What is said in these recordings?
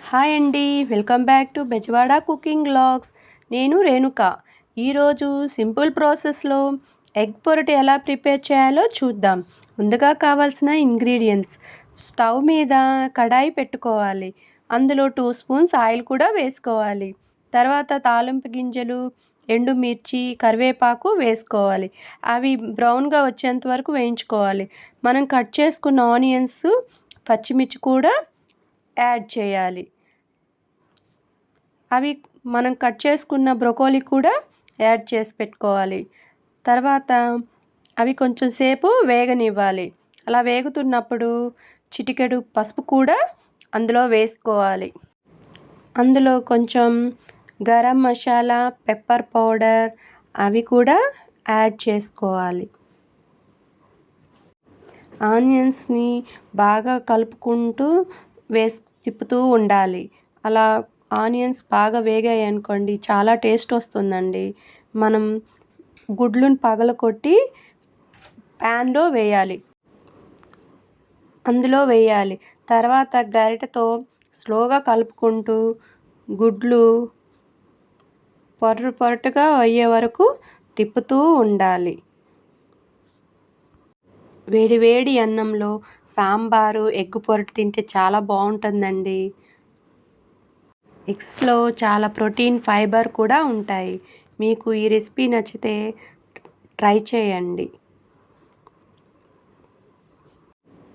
Hi అండి. Welcome back to Bezawada cooking vlogs. నేను రేణుక. ఈరోజు సింపుల్ ప్రాసెస్లో ఎగ్ పొరటు ఎలా ప్రిపేర్ చేయాలో చూద్దాం. ముందుగా కావాల్సిన ఇంగ్రీడియంట్స్: స్టవ్ మీద కడాయి పెట్టుకోవాలి. అందులో 2 స్పూన్స్ ఆయిల్ కూడా వేసుకోవాలి. తర్వాత తాలింపు గింజలు, ఎండుమిర్చి, కరివేపాకు వేసుకోవాలి. అవి బ్రౌన్గా వచ్చేంత వరకు వేయించుకోవాలి. మనం కట్ చేసుకున్న ఆనియన్స్, పచ్చిమిర్చి కూడా యాడ్ చేయాలి. అవి మనం కట్ చేసుకున్న బ్రొకోలీ కూడా యాడ్ చేసి పెట్టుకోవాలి. తర్వాత అవి కొంచెం సేపు వేగనివ్వాలి. అలా వేగుతున్నప్పుడు చిటికెడు పసుపు కూడా అందులో వేసుకోవాలి. అందులో కొంచెం గరం మసాలా, పెప్పర్ పౌడర్ అవి కూడా యాడ్ చేసుకోవాలి. ఆనియన్స్ని బాగా కలుపుకుంటూ తిప్పుతూ ఉండాలి. అలా ఆనియన్స్ బాగా వేగాయి అనుకోండి, చాలా టేస్ట్ వస్తుందండి. మనం గుడ్లను పగలకొట్టి ప్యాన్లో వేయాలి. అందులో వేయాలి. తర్వాత గరిటెతో స్లోగా కలుపుకుంటూ గుడ్లు పొరటుగా అయ్యే వరకు తిప్పుతూ ఉండాలి. వేడి వేడి అన్నంలో సాంబారు, ఎగ్ పొరటు తింటే చాలా బాగుంటుందండి. ఎగ్స్లో చాలా ప్రోటీన్, ఫైబర్ కూడా ఉంటాయి. మీకు ఈ రెసిపీ నచ్చితే ట్రై చేయండి.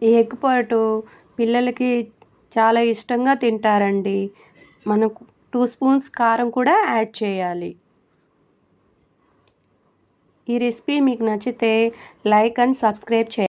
ఈ ఎగ్ పొరటు పిల్లలకి చాలా ఇష్టంగా తింటారండి. మనకు 2 స్పూన్స్ కారం కూడా యాడ్ చేయాలి. ఈ రెసిపీ మీకు నచ్చితే లైక్ అండ్ సబ్స్క్రైబ్ చేయండి.